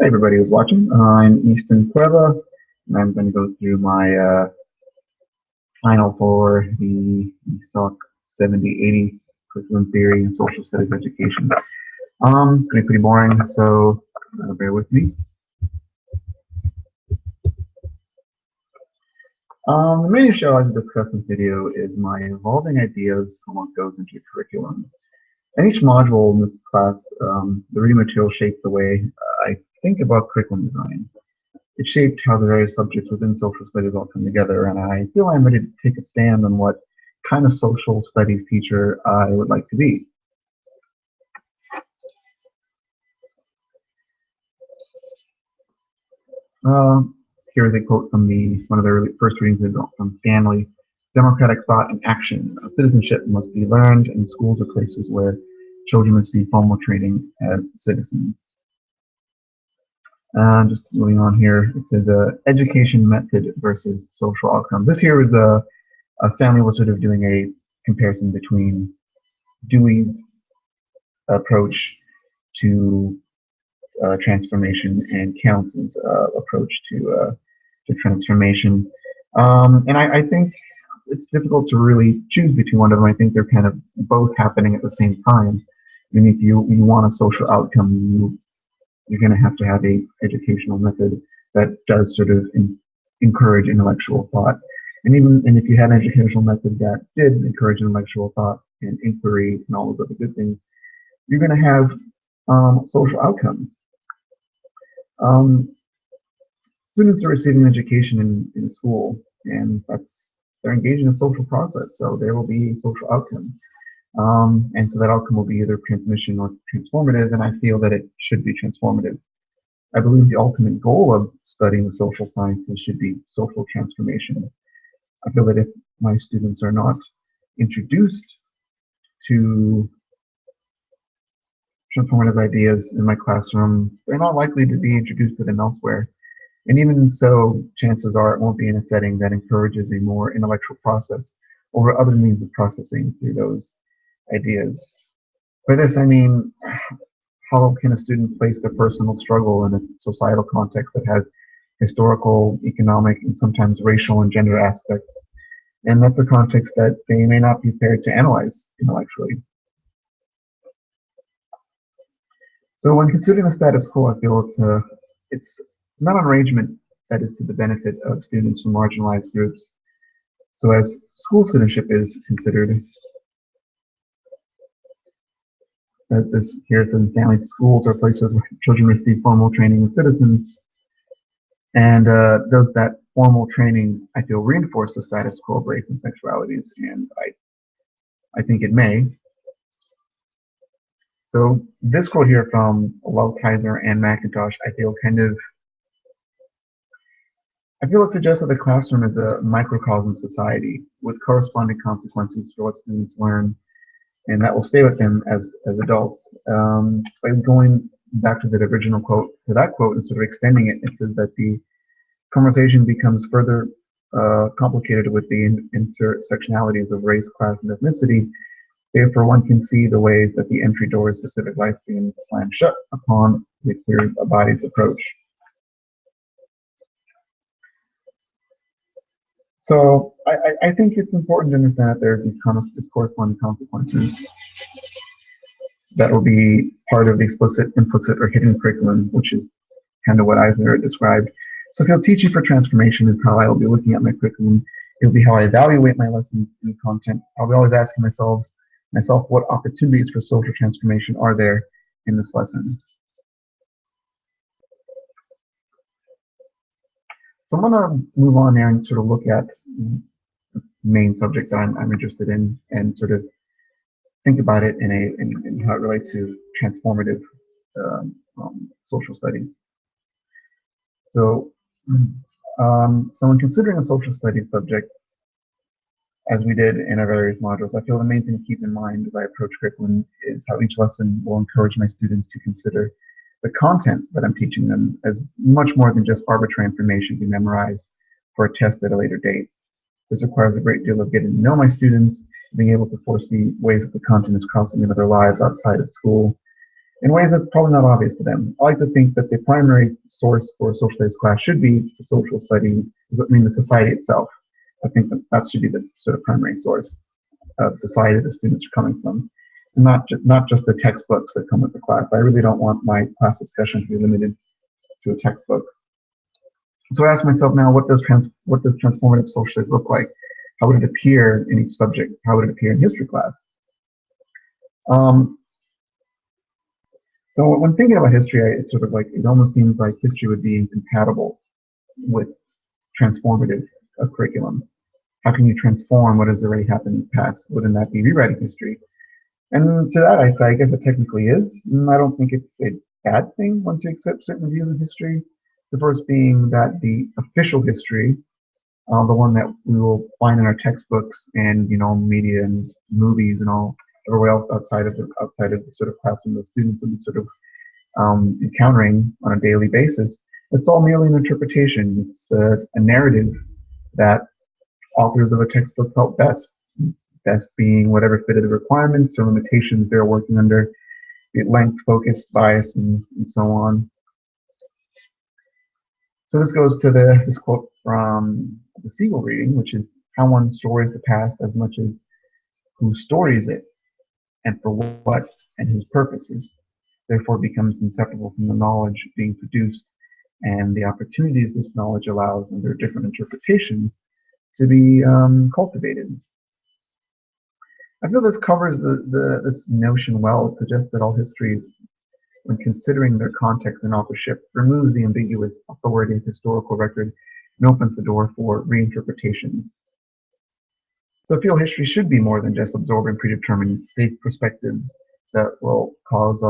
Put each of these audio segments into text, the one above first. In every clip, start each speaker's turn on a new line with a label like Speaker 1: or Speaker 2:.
Speaker 1: Hey everybody who's watching, I'm Easton Cueva, and I'm going to go through my final for the ESOC7080 Curriculum Theory and Social Studies Education. It's going to be pretty boring, so bear with me. The main issue I'd like to discuss in this video is my evolving ideas on what goes into your curriculum. And each module in this class, the reading material shaped the way I think about curriculum design. It shaped how the various subjects within social studies all come together, and I feel I'm ready to take a stand on what kind of social studies teacher I would like to be. Here's a quote from one of the first readings from Stanley. Democratic thought and action. Citizenship must be learned, and schools are places where children receive formal training as citizens. Just moving on here, it says education method versus social outcome. This here is Stanley was sort of doing a comparison between Dewey's approach to transformation and Counts' approach to transformation. And I think it's difficult to really choose between one of them. I think they're kind of both happening at the same time. I mean, if you want a social outcome, you're going to have a educational method that does sort of encourage intellectual thought. And if you had an educational method that did encourage intellectual thought and inquiry and all of the good things, you're going to have social outcome. Students are receiving education in school, and they're engaged in a social process, so there will be a social outcome. And so that outcome will be either transmission or transformative, and I feel that it should be transformative. I believe the ultimate goal of studying the social sciences should be social transformation. I feel that if my students are not introduced to transformative ideas in my classroom, they're not likely to be introduced to them elsewhere. And even so, chances are it won't be in a setting that encourages a more intellectual process over other means of processing through those ideas. By this, I mean, how can a student place their personal struggle in a societal context that has historical, economic, and sometimes racial and gender aspects? And that's a context that they may not be prepared to analyze intellectually. So when considering the status quo, I feel it's not an arrangement that is to the benefit of students from marginalized groups. So as school citizenship is considered, here it says in Stanley, schools are places where children receive formal training as citizens. And does that formal training, I feel, reinforce the status quo of race and sexualities? And I think it may. So this quote here from Lautheiser and McIntosh, I feel it suggests that the classroom is a microcosm society with corresponding consequences for what students learn, and that will stay with them as adults. By going back to the original quote, to that quote, and sort of extending it, it says that the conversation becomes further complicated with the intersectionalities of race, class, and ethnicity. Therefore, one can see the ways that the entry doors to civic life being slammed shut upon the queer body's approach. So I think it's important to understand that there's these corresponding consequences that will be part of the explicit, implicit, or hidden curriculum, which is kind of what Eisner described. So if you'll teach for transformation is how I will be looking at my curriculum. It'll be how I evaluate my lessons and content. I'll be always asking myself what opportunities for social transformation are there in this lesson. So I'm going to move on there and sort of look at the main subject that I'm interested in and sort of think about it in how it relates to transformative social studies. So, when considering a social studies subject, as we did in our various modules, I feel the main thing to keep in mind as I approach curriculum is how each lesson will encourage my students to consider the content that I'm teaching them as much more than just arbitrary information to be memorized for a test at a later date. This requires a great deal of getting to know my students, being able to foresee ways that the content is crossing into their lives outside of school, in ways that's probably not obvious to them. I like to think that the primary source for a social studies class should be the social study, I mean the society itself. I think that should be the sort of primary source of society the students are coming from, and not just the textbooks that come with the class. I really don't want my class discussion to be limited to a textbook. So I ask myself now, what does transformative social studies look like? How would it appear in each subject? How would it appear in history class? So when thinking about history, it's sort of like, it almost seems like history would be incompatible with transformative curriculum. How can you transform what has already happened in the past? Wouldn't that be rewriting history? And to that I say, I guess it technically is. And I don't think it's a bad thing once you accept certain views of history. The first being that the official history, the one that we will find in our textbooks and media and movies and all everywhere else outside of the sort of classroom the students will be sort of encountering on a daily basis. It's all merely an interpretation. It's a narrative that authors of a textbook felt best being whatever fitted the requirements or limitations they're working under, be it length, focus, bias, and so on. So this goes to this quote from the Siegel reading, which is, how one stories the past as much as who stories it, and for what and whose purposes, therefore becomes inseparable from the knowledge being produced and the opportunities this knowledge allows under different interpretations to be cultivated. I feel this covers this notion well. It suggests that all histories, when considering their context and authorship, removes the ambiguous authority of historical record and opens the door for reinterpretations. So I feel history should be more than just absorbing predetermined, safe perspectives that will cause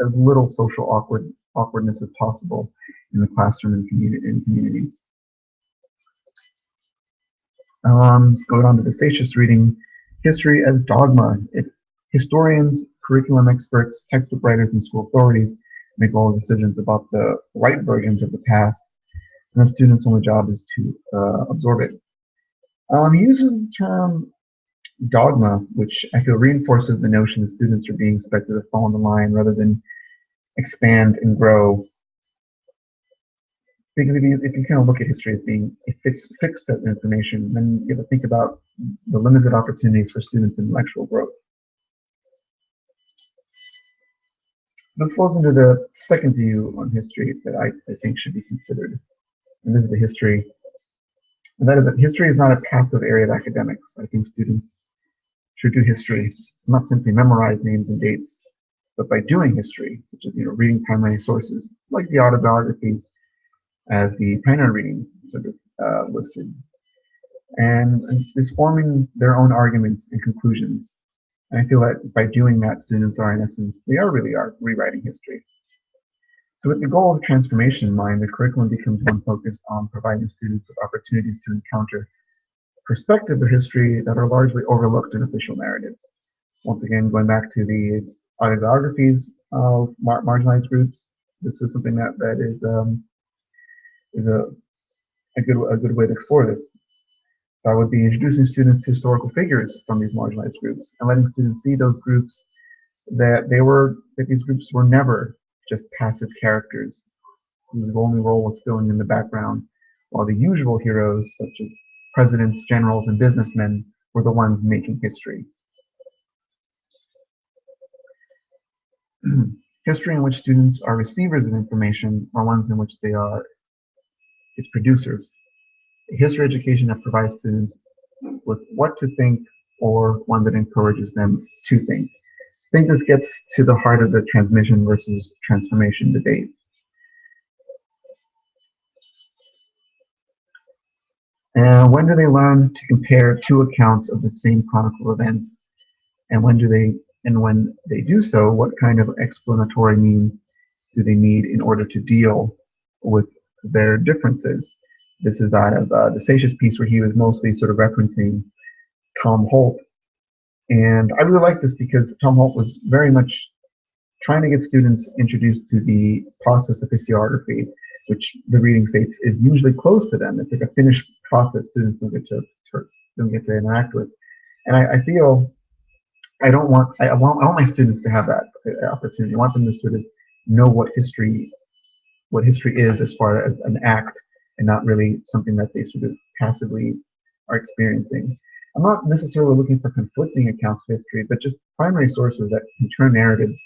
Speaker 1: as little social awkwardness as possible in the classroom and communities. Going on to the Seixas reading, history as dogma. Historians, curriculum experts, textbook writers, and school authorities make all decisions about the right versions of the past, and the student's only job is to absorb it. He uses the term dogma, which I feel reinforces the notion that students are being expected to fall in the line rather than expand and grow. Because if you kind of look at history as being a fixed set of information, then you have to think about the limited opportunities for students' intellectual growth. This falls into the second view on history that I think should be considered, and this is the history. And that is that history is not a passive area of academics. I think students should do history, not simply memorize names and dates, but by doing history, such as reading primary sources like the autobiographies, as the primary reading sort of listed, and is forming their own arguments and conclusions. And I feel that by doing that, students are, in essence, they really are rewriting history. So with the goal of transformation in mind, the curriculum becomes one focused on providing students with opportunities to encounter perspectives of history that are largely overlooked in official narratives. Once again, going back to the autobiographies of marginalized groups, this is something that is a good way to explore this. So I would be introducing students to historical figures from these marginalized groups and letting students see those groups that these groups were never just passive characters whose only role was filling in the background, while the usual heroes, such as presidents, generals, and businessmen, were the ones making history. History in which students are receivers of information are ones in which they are its producers. A history education that provides students with what to think, or one that encourages them to think. I think this gets to the heart of the transmission versus transformation debate. And when do they learn to compare two accounts of the same chronicle events? And when they do so, what kind of explanatory means do they need in order to deal with their differences? This is out of the Seixas piece, where he was mostly sort of referencing Tom Holt. And I really like this because Tom Holt was very much trying to get students introduced to the process of historiography, which the reading states is usually closed to them. It's like a finished process students don't get to interact with. And I feel I want my students to have that opportunity. I want them to sort of know what history is as far as an act and not really something that they sort of passively are experiencing. I'm not necessarily looking for conflicting accounts of history, but just primary sources that can turn narratives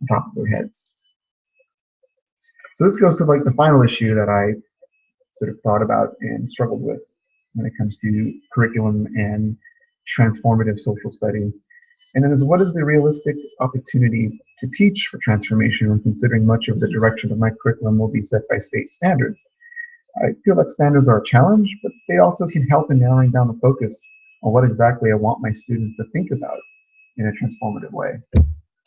Speaker 1: on top of their heads. So this goes to like the final issue that I sort of thought about and struggled with when it comes to curriculum and transformative social studies. And then is what is the realistic opportunity to teach for transformation when considering much of the direction of my curriculum will be set by state standards? I feel that standards are a challenge, but they also can help in narrowing down the focus on what exactly I want my students to think about in a transformative way.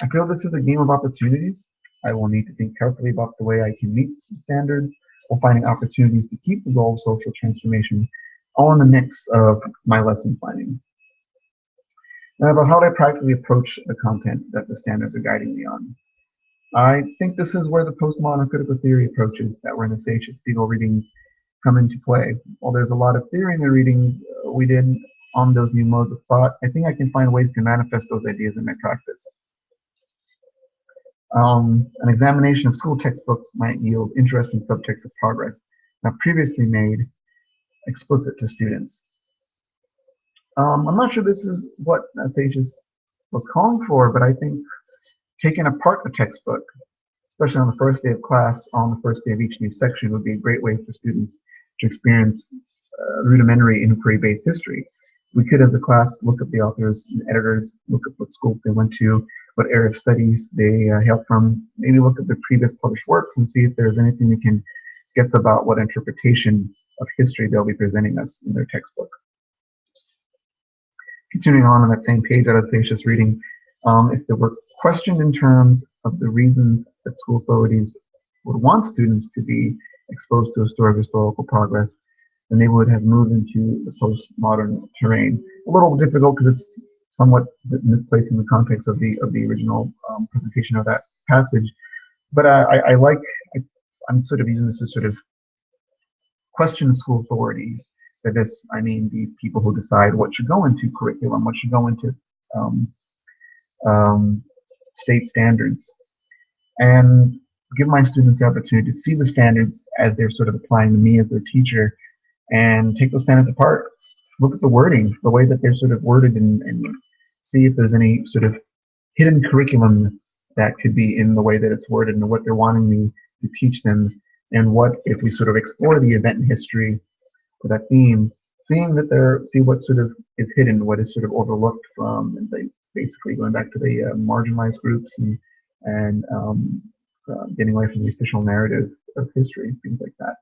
Speaker 1: I feel this is a game of opportunities. I will need to think carefully about the way I can meet the standards while finding opportunities to keep the goal of social transformation all in the mix of my lesson planning. Now, about how do I practically approach the content that the standards are guiding me on? I think this is where the postmodern critical theory approaches that were in the Seychelles-Siegel readings come into play. While there's a lot of theory in the readings we did on those new modes of thought, I think I can find ways to manifest those ideas in my practice. An examination of school textbooks might yield interesting subjects of progress not previously made explicit to students. I'm not sure this is what Seychelles was calling for, but I think taking apart the textbook, especially on the first day of class, on the first day of each new section, would be a great way for students to experience rudimentary inquiry-based history. We could, as a class, look up the authors and editors, look up what school they went to, what area of studies they hailed from, maybe look at their previous published works and see if there's anything we can get about what interpretation of history they'll be presenting us in their textbook. Continuing on that same page out of Seychelles reading, if there were questioned in terms of the reasons that school authorities would want students to be exposed to historical progress, then they would have moved into the postmodern terrain. A little difficult because it's somewhat misplaced in the context of the original presentation of that passage. But I'm sort of using this as sort of question school authorities. By this, I mean the people who decide what should go into curriculum, what should go into state standards, and give my students the opportunity to see the standards as they're sort of applying to me as their teacher, and take those standards apart, look at the wording, the way that they're sort of worded, and see if there's any sort of hidden curriculum that could be in the way that it's worded and what they're wanting me to teach them, and what if we sort of explore the event in history for that theme, see what sort of is hidden, what is sort of overlooked from, and basically going back to the marginalized groups and getting away from the official narrative of history, things like that.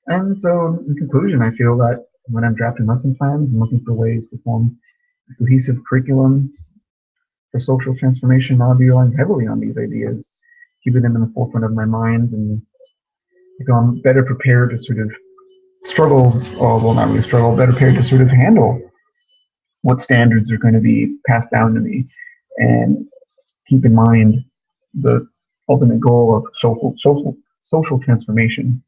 Speaker 1: And so, in conclusion, I feel that when I'm drafting lesson plans and looking for ways to form a cohesive curriculum for social transformation, I'll be relying heavily on these ideas, keeping them in the forefront of my mind, and I'm better prepared to sort of struggle, or well, not really struggle, better prepared to sort of handle what standards are going to be passed down to me, and keep in mind the ultimate goal of social transformation.